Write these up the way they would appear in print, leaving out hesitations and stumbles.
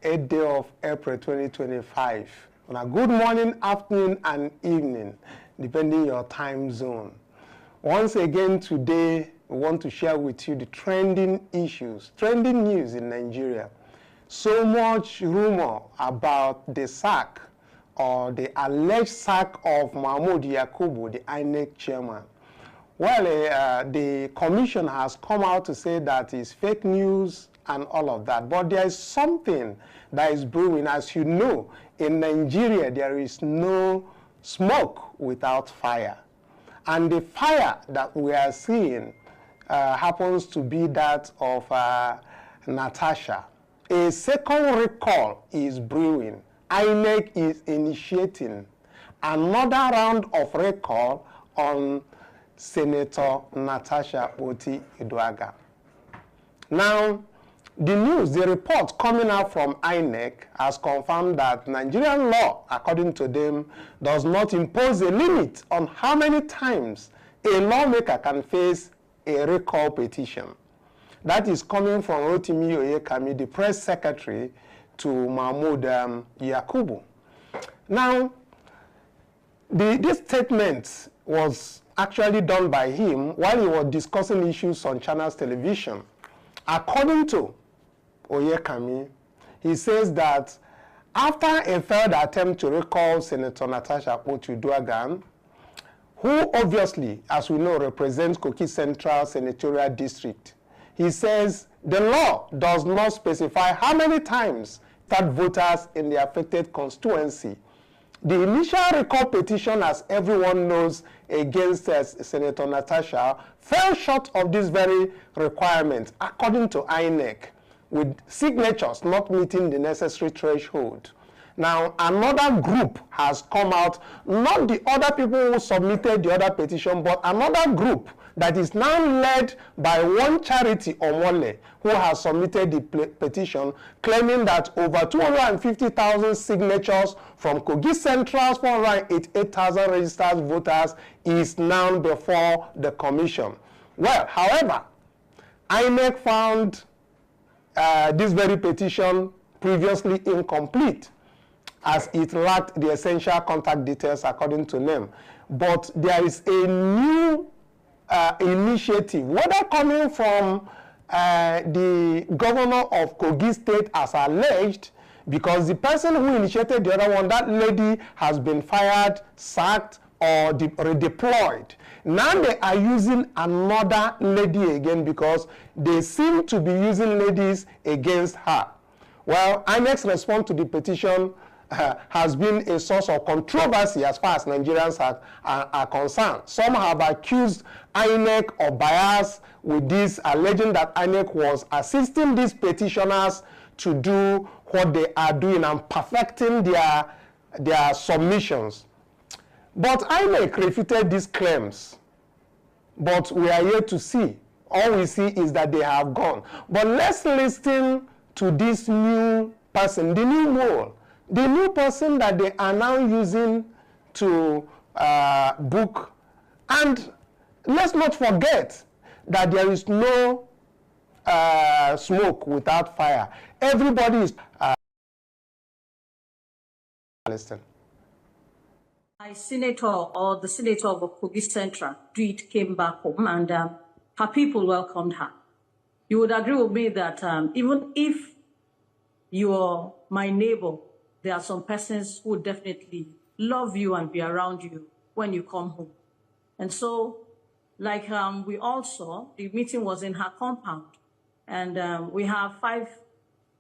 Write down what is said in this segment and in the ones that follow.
8th day of April 2025. On a good morning, afternoon, and evening, depending your time zone. Once again today, we want to share with you the trending issues, trending news in Nigeria. So much rumor about the sack or the alleged sack of Mahmoud Yakubu, the INEC chairman. Well, the commission has come out to say that it's fake news and all of that. But there is something that is brewing. As you know, in Nigeria, there is no smoke without fire. And the fire that we are seeing happens to be that of Natasha. A second recall is brewing. INEC is initiating another round of recall on Senator Natasha Akpoti-Uduaghan. Now, the report coming out from INEC has confirmed that Nigerian law, according to them, does not impose a limit on how many times a lawmaker can face a recall petition. That is coming from Rotimi Oyekami, the press secretary to Mahmoud Yakubu. Now, this statement was actually done by him while he was discussing issues on Channels Television. According to Oyekami, he says that after a failed attempt to recall Senator Natasha Akpoti-Uduaghan, who obviously, as we know, represents Kogi Central Senatorial District, he says the law does not specify how many times that voters in the affected constituency. The initial recall petition, as everyone knows, against Senator Natasha fell short of this very requirement, according to INEC, with signatures not meeting the necessary threshold. Now, another group has come out, not the other people who submitted the other petition, but another group that is now led by one charity, Omole, who has submitted the petition, claiming that over 250,000 signatures from Kogi Central's 488,000 registered voters is now before the commission. Well, however, INEC found this very petition previously incomplete, as it lacked the essential contact details according to them. But there is a new initiative, whether coming from the governor of Kogi State as alleged, because the person who initiated the other one, that lady has been fired, sacked, or redeployed. Now they are using another lady again because they seem to be using ladies against her. Well, INEC's response to the petition has been a source of controversy as far as Nigerians are concerned. Some have accused INEC of bias with this, alleging that INEC was assisting these petitioners to do what they are doing and perfecting their submissions. But INEC refuted these claims. But we are yet to see. All we see is that they have gone. But let's listen to this new person, the new mole, the new person that they are now using to book. And let's not forget that there is no smoke without fire. Everybody is... listen. My senator, or the senator of Kogi Central, came back home, and her people welcomed her. You would agree with me that even if you're my neighbor, there are some persons who definitely love you and be around you when you come home. And so, like we all saw, the meeting was in her compound. And we have 5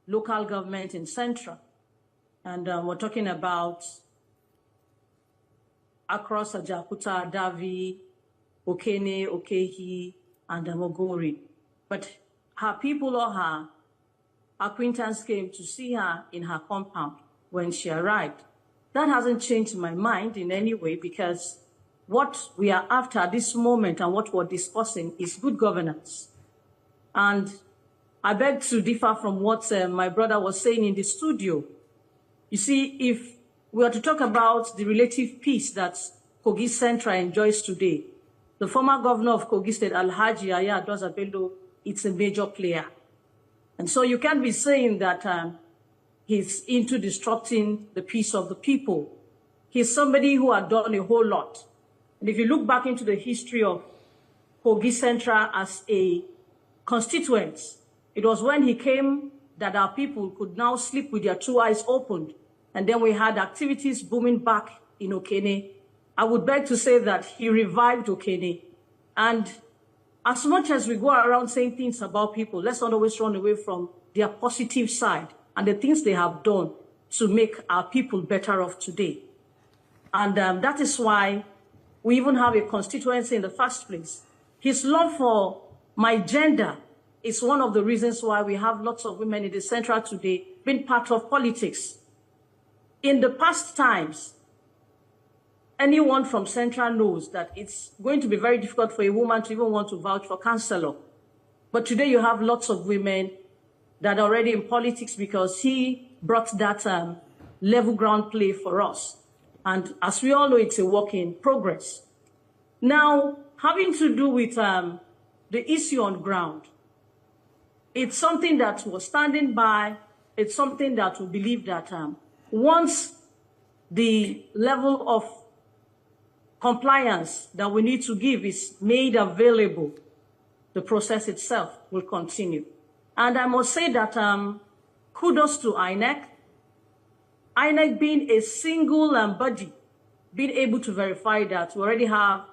local governments in Central. And we're talking about across Ajakuta, Davi, Okene, Okehi, and Mogori. But her people or her acquaintance came to see her in her compound when she arrived. That hasn't changed my mind in any way, because what we are after at this moment and what we're discussing is good governance. And I beg to differ from what my brother was saying in the studio. You see, if we are to talk about the relative peace that Kogi Central enjoys today, the former governor of Kogi State, Alhaji Yaya Dozabello, it's a major player. And so you can't be saying that he's into disrupting the peace of the people. He's somebody who had done a whole lot. And if you look back into the history of Kogi Central as a constituent, it was when he came that our people could now sleep with their two eyes opened. And then we had activities booming back in Okene. I would beg to say that he revived Okene. And as much as we go around saying things about people, let's not always run away from their positive side and the things they have done to make our people better off today. And that is why we even have a constituency in the first place. His love for my gender is one of the reasons why we have lots of women in the Central today being part of politics. In the past times, anyone from Central knows that it's going to be very difficult for a woman to even want to vouch for councillor. But today you have lots of women that are already in politics because he brought that level ground play for us. And as we all know, it's a work in progress. Now, having to do with the issue on ground, it's something that we're standing by. It's something that we believe that once the level of compliance that we need to give is made available, the process itself will continue. And I must say that kudos to INEC. INEC being a single body, being able to verify that we already have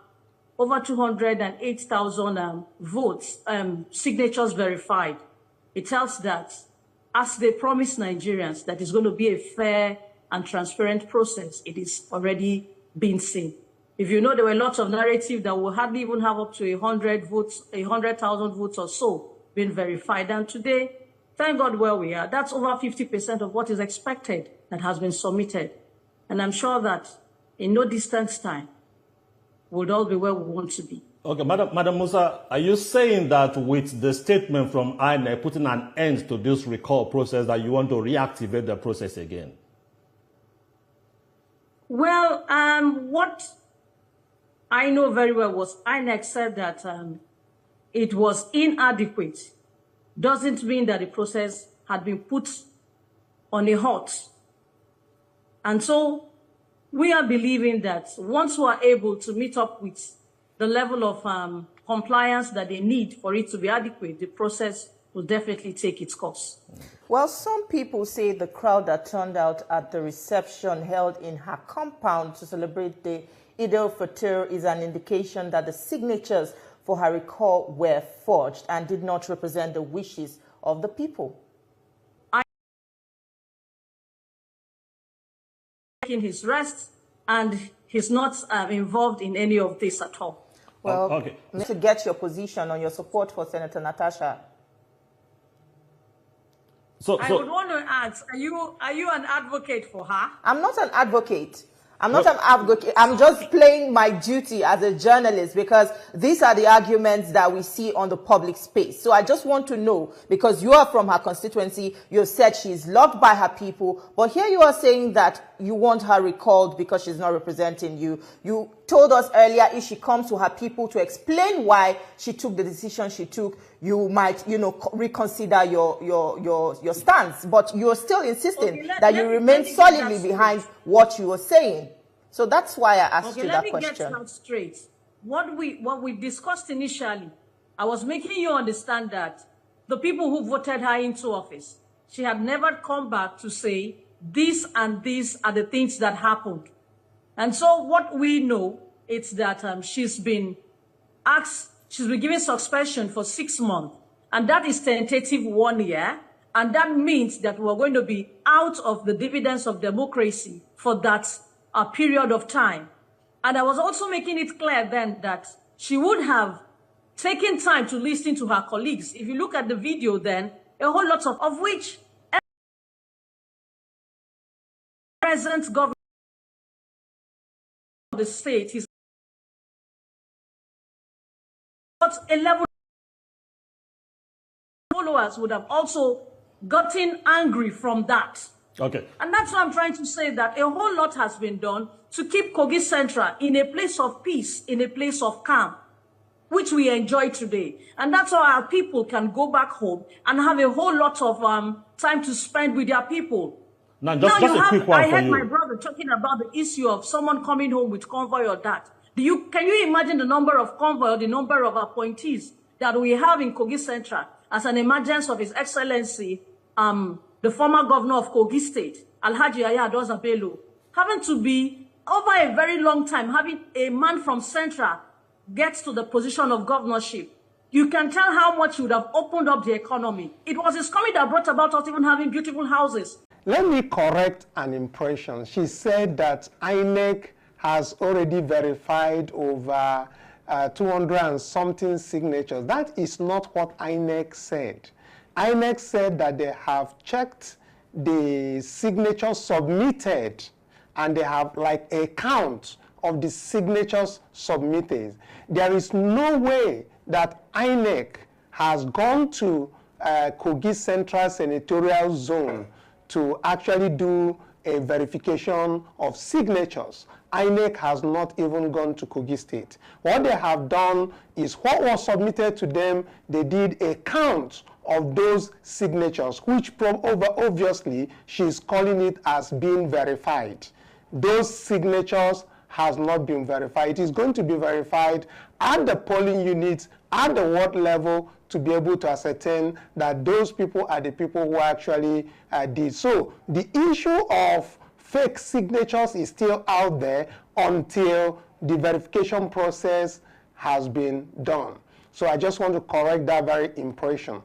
over 208,000 votes, signatures verified. It tells that, as they promised Nigerians, that it's going to be a fair and transparent process. It is already being seen. If you know, there were lots of narrative that will hardly even have up to 100 votes, 100,000 votes or so being verified. And today, thank God where we are. That's over 50% of what is expected that has been submitted. And I'm sure that in no distant time, we'll all be where we want to be. Okay, Madam Musa, are you saying that with the statement from INEC putting an end to this recall process that you want to reactivate the process again? Well, what I know very well was INEC said that it was inadequate. Doesn't mean that the process had been put on a halt. And so we are believing that once we are able to meet up with the level of compliance that they need for it to be adequate, the process will definitely take its course. Well, some people say the crowd that turned out at the reception held in her compound to celebrate the Eid al-Fitr is an indication that the signatures for her recall were forged and did not represent the wishes of the people. Taking his rest, and he's not involved in any of this at all. Well, okay. To get your position on your support for Senator Natasha. I would want to ask, are you an advocate for her? I'm not an advocate. I'm not an advocate. I'm just playing my duty as a journalist because these are the arguments that we see on the public space. So I just want to know, because you are from her constituency, you said she's loved by her people, but here you are saying that you want her recalled because she's not representing you. You told us earlier if she comes to her people to explain why she took the decision she took, you might, reconsider your stance. But you're still insisting that you remain solidly behind what you were saying. So that's why I asked you that question. Let me get that straight. What we discussed initially, I was making you understand that the people who voted her into office, she had never come back to say, this and these are the things that happened. And so what we know is that she's been given suspension for 6 months. And that is tentative 1 year. And that means that we're going to be out of the dividends of democracy for that period of time. And I was also making it clear then that she would have taken time to listen to her colleagues. If you look at the video then, a whole lot of which present government of the state is but a level followers would have also gotten angry from that. Okay. And that's why I'm trying to say that a whole lot has been done to keep Kogi Central in a place of peace, in a place of calm, which we enjoy today. And that's how our people can go back home and have a whole lot of time to spend with their people. Now, just a quick one I for heard you. my brother talking about the issue of someone coming home with convoy or that. Can you imagine the number of convoy or the number of appointees that we have in Kogi Central as an emergence of His Excellency, the former governor of Kogi State, Alhaji Yaya Adoza Bello, having to be over a very long time, having a man from Central gets to the position of governorship. You can tell how much he would have opened up the economy. It was his coming that brought about us even having beautiful houses. Let me correct an impression. She said that INEC has already verified over 200 and something signatures. That is not what INEC said. INEC said that they have checked the signatures submitted and they have like a count of the signatures submitted. There is no way that INEC has gone to Kogi Central Senatorial Zone to actually do a verification of signatures. INEC has not even gone to Kogi State. What they have done is what was submitted to them, they did a count of those signatures, which obviously she's calling it as being verified. Those signatures has not been verified. It is going to be verified at the polling units at the ward level to be able to ascertain that those people are the people who actually did. So the issue of fake signatures is still out there until the verification process has been done. So I just want to correct that very impression.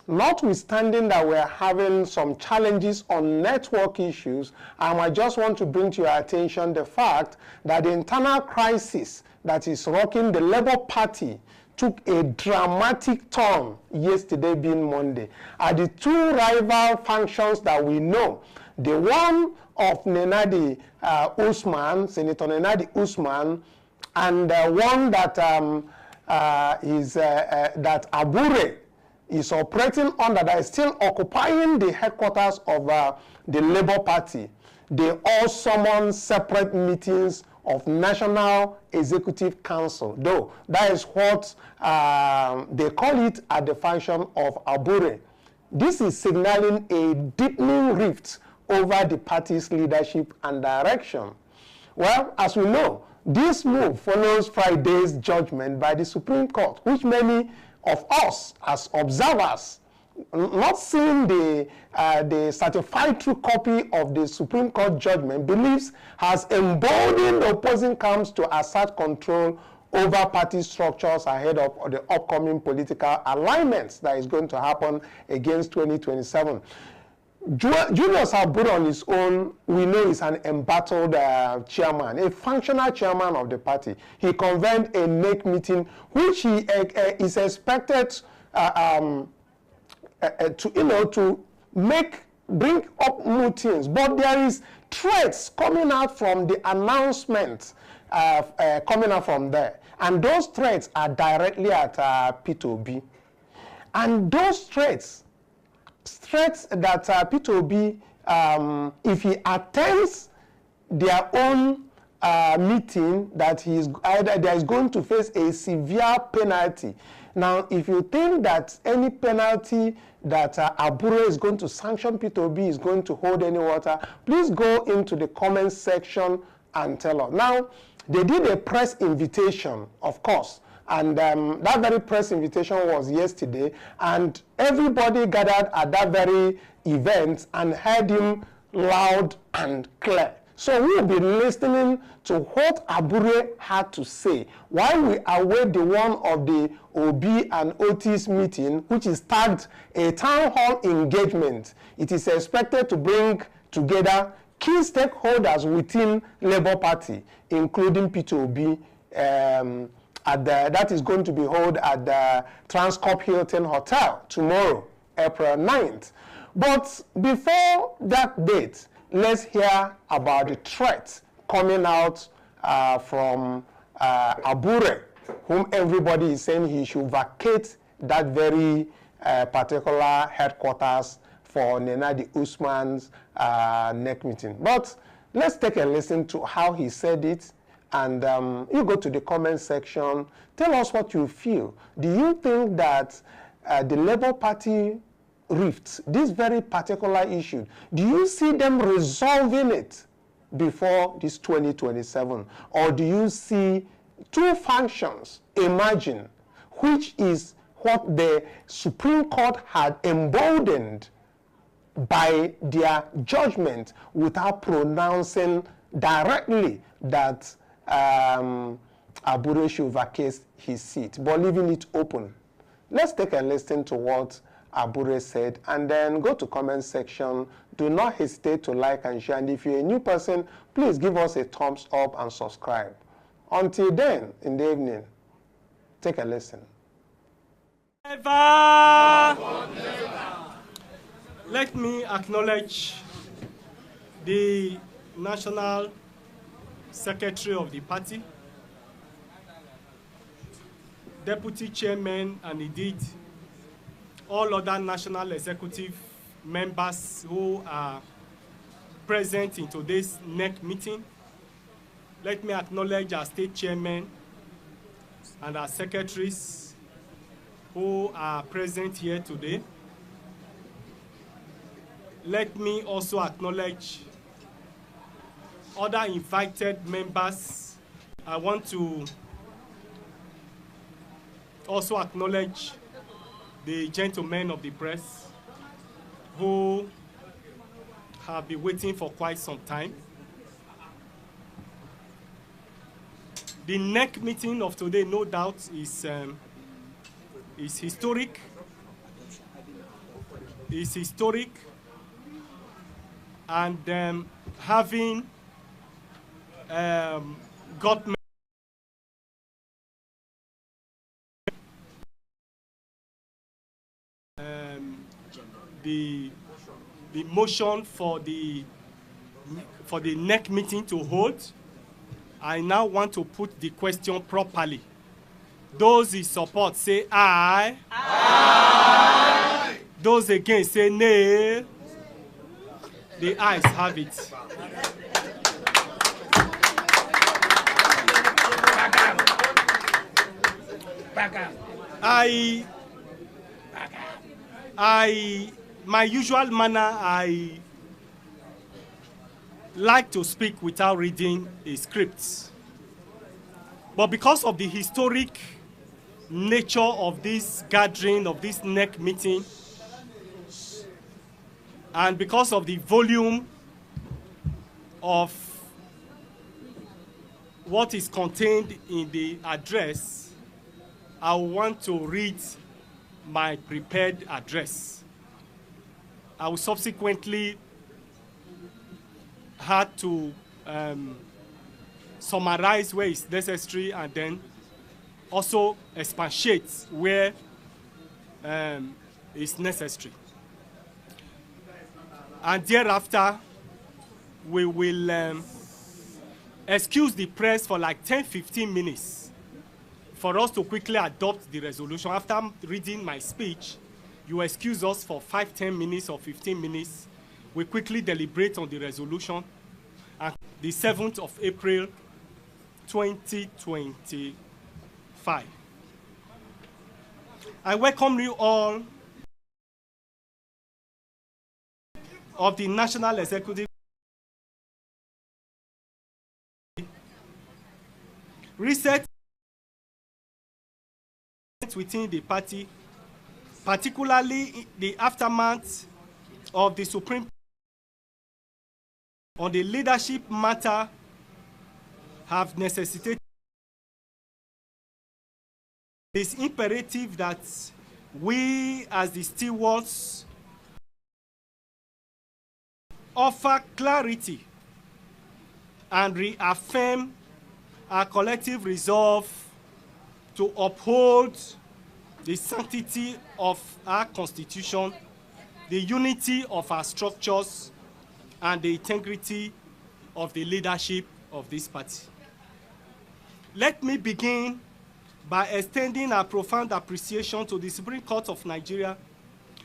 Notwithstanding that we're having some challenges on network issues, I just want to bring to your attention the fact that the internal crisis that is rocking the Labour Party took a dramatic turn yesterday being Monday. At the two rival functions that we know, the one of Nenadi Usman, Senator Nenadi Usman, and one that that Abure is operating under, that is still occupying the headquarters of the Labour Party. They all summon separate meetings of National Executive Council, though that is what they call it at the function of Abure. This is signaling a deepening rift over the party's leadership and direction. Well, as we know, this move follows Friday's judgment by the Supreme Court, which many of us as observers, not seeing the certified true copy of the Supreme Court judgment, believes has emboldened the opposing camps to assert control over party structures ahead of the upcoming political alignments that is going to happen against 2027. Julius Abure on his own, we know, is an embattled chairman, a functional chairman of the party. He convened a INEC meeting, which he is expected to bring up new things. But there is threats coming out from the announcement coming out from there. And those threats are directly at Peter Obi. And those threats that Peter Obi, if he attends their own meeting, that he is going to face a severe penalty. Now, if you think that any penalty that Abure is going to sanction Peter Obi is going to hold any water, please go into the comment section and tell us. Now, they did a press invitation, of course, and that very press invitation was yesterday, and everybody gathered at that very event and heard him loud and clear. So we will be listening to what Abure had to say while we await the one of the Obi and Otis meeting, which is tagged a town hall engagement. It is expected to bring together key stakeholders within Labour Party, including Peter Obi, that is going to be held at the Transcorp Hilton Hotel tomorrow, April 9th. But before that date, let's hear about the threat coming out from Abure, whom everybody is saying he should vacate that very particular headquarters for Nenadi Usman's NEC meeting. But let's take a listen to how he said it, and you go to the comment section, tell us what you feel. Do you think that the Labour Party rift, this very particular issue, do you see them resolving it before this 2027? Or do you see two functions emerging, which is what the Supreme Court had emboldened by their judgment without pronouncing directly that Abure should vacate his seat, but leaving it open? Let's take a listen to what Abure said and then go to comment section. Do not hesitate to like and share. And if you're a new person, please give us a thumbs up and subscribe. Until then, in the evening, take a listen. Let me acknowledge the National Secretary of the party, Deputy Chairman, and indeed all other National Executive members who are present in today's INEC meeting. Let me acknowledge our State Chairman and our secretaries who are present here today. Let me also acknowledge other invited members. I want to also acknowledge the gentlemen of the press who have been waiting for quite some time. The INEC meeting of today, no doubt, is historic. It's historic, and having got the motion for the INEC meeting to hold, I now want to put the question properly. Those in support say aye. Aye. Those against say nay. The ayes have it. My usual manner, I like to speak without reading a script. But because of the historic nature of this gathering, of this INEC meeting, and because of the volume of what is contained in the address, I want to read my prepared address. I will subsequently have to summarize where it's necessary and then also expatiate where it's necessary. And thereafter, we will excuse the press for like 10-15 minutes for us to quickly adopt the resolution. After reading my speech, you excuse us for 5-10 minutes or 15 minutes. We quickly deliberate on the resolution. And the 7th of April, 2025. I welcome you all of the National Executive reset within the party, particularly the aftermath of the Supreme on the leadership matter, have necessitated this imperative that we as the stewards offer clarity and reaffirm our collective resolve to uphold the sanctity of our Constitution, the unity of our structures, and the integrity of the leadership of this party. Let me begin by extending our profound appreciation to the Supreme Court of Nigeria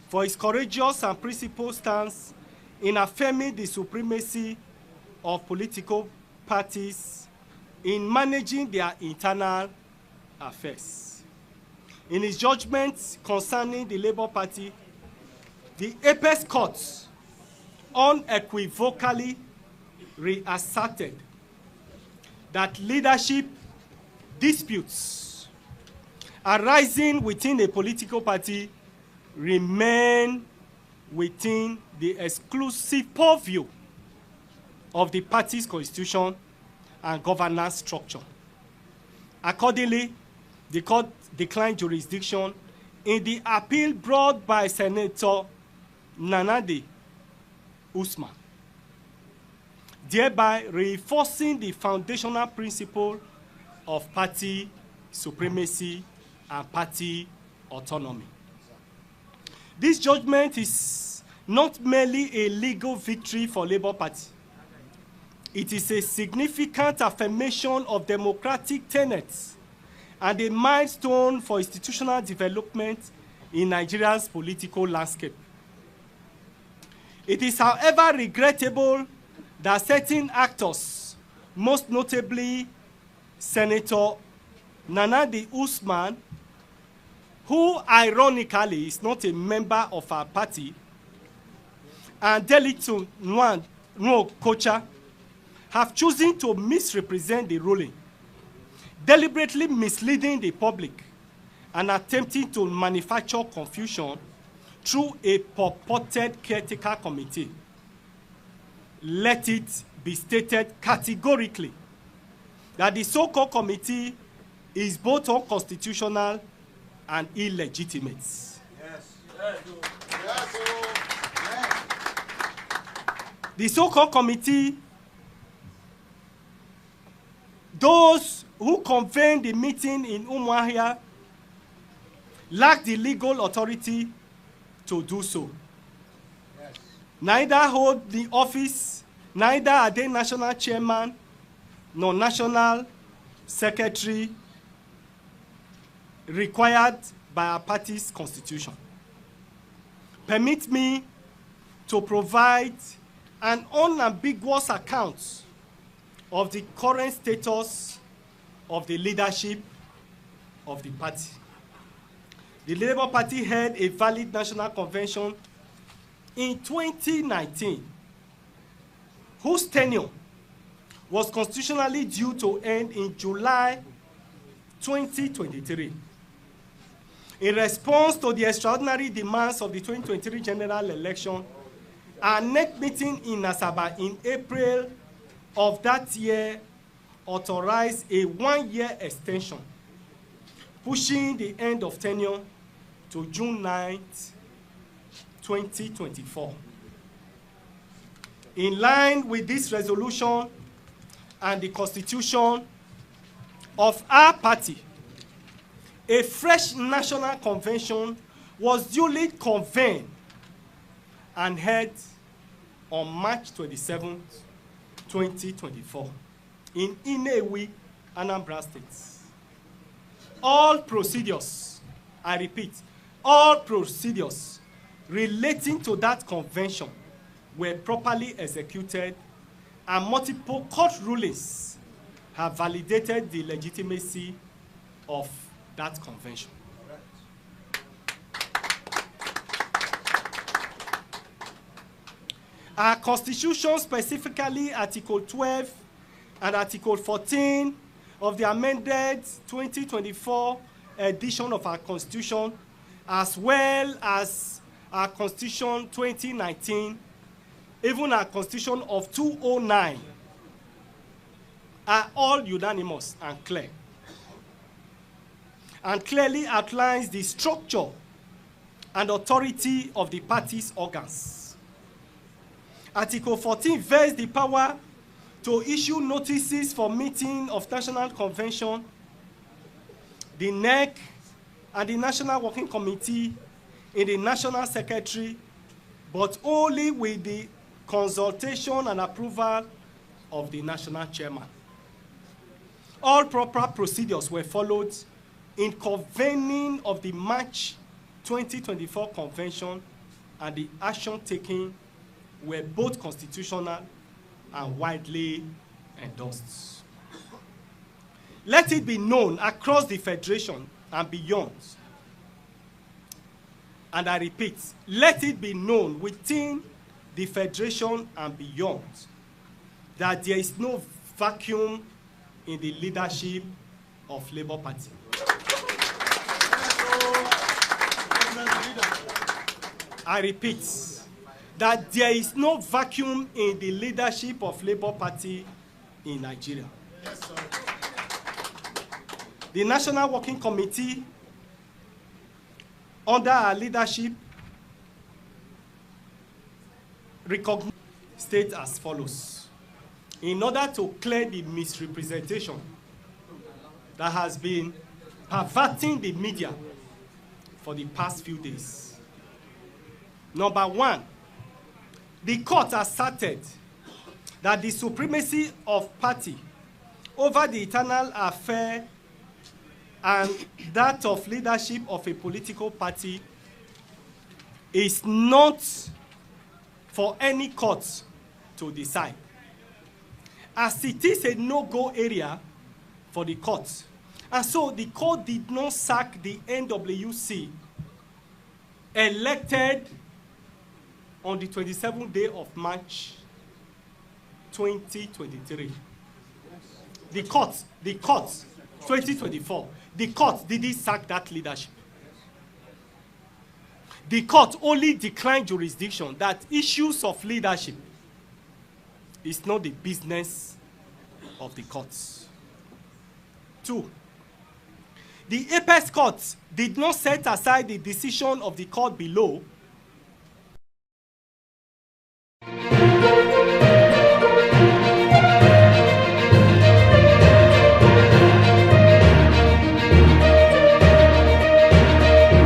for its courageous and principled stance in affirming the supremacy of political parties in managing their internal affairs. In its judgment concerning the Labour Party, the apex courts unequivocally reasserted that leadership disputes arising within a political party remain within the exclusive purview of the party's constitution and governance structure. Accordingly, the court declined jurisdiction in the appeal brought by Senator Nanadi Usman, thereby reinforcing the foundational principle of party supremacy and party autonomy. This judgment is not merely a legal victory for Labour Party. It is a significant affirmation of democratic tenets and a milestone for institutional development in Nigeria's political landscape. It is, however, regrettable that certain actors, most notably Senator Nanadi Usman, who ironically is not a member of our party, and Delitu Nwo Kocha, have chosen to misrepresent the ruling, deliberately misleading the public and attempting to manufacture confusion through a purported caretaker committee. Let it be stated categorically that the so-called committee is both unconstitutional and illegitimate. Yes. The so-called committee, those who convened the meeting in Umuahia, lack the legal authority to do so. Yes. Neither hold the office, neither are they national chairman, nor national secretary required by our party's constitution. Permit me to provide an unambiguous account of the current status of the leadership of the party. The Labour Party held a valid national convention in 2019, whose tenure was constitutionally due to end in July 2023. In response to the extraordinary demands of the 2023 general election, our INEC meeting in Asaba in April of that year authorized a one-year extension, pushing the end of tenure to June 9, 2024. In line with this resolution and the constitution of our party, a fresh national convention was duly convened and held on March 27, 2024 in Inewi, Anambra State. All procedures, I repeat, all procedures relating to that convention were properly executed, and multiple court rulings have validated the legitimacy of that convention. Our constitution, specifically Article 12 and Article 14 of the amended 2024 edition of our constitution, as well as our constitution 2019, even our constitution of 2009, are all unanimous and clear, and clearly outlines the structure and authority of the party's organs. Article 14 vests the power to issue notices for meeting of National Convention, the INEC, and the National Working Committee in the National Secretary, but only with the consultation and approval of the National Chairman. All proper procedures were followed in convening of the March 2024 Convention, and the action taken were both constitutional and widely endorsed. Let it be known across the Federation and beyond and I repeat, let it be known within the Federation and beyond that there is no vacuum in the leadership of Labour Party. I repeat, that there is no vacuum in the leadership of Labour Party in Nigeria. Yes, sir. The National Working Committee, under our leadership, recognizes state as follows. In order to clear the misrepresentation that has been perverting the media for the past few days. Number one, the court asserted that the supremacy of party over the internal affair and that of leadership of a political party is not for any court to decide, as it is a no-go area for the court. And so the court did not sack the NWC elected on the 27th day of March 2023. The court, 2024, the court didn't sack that leadership. The court only declined jurisdiction that issues of leadership is not the business of the courts. 2, the Apex Court did not set aside the decision of the court below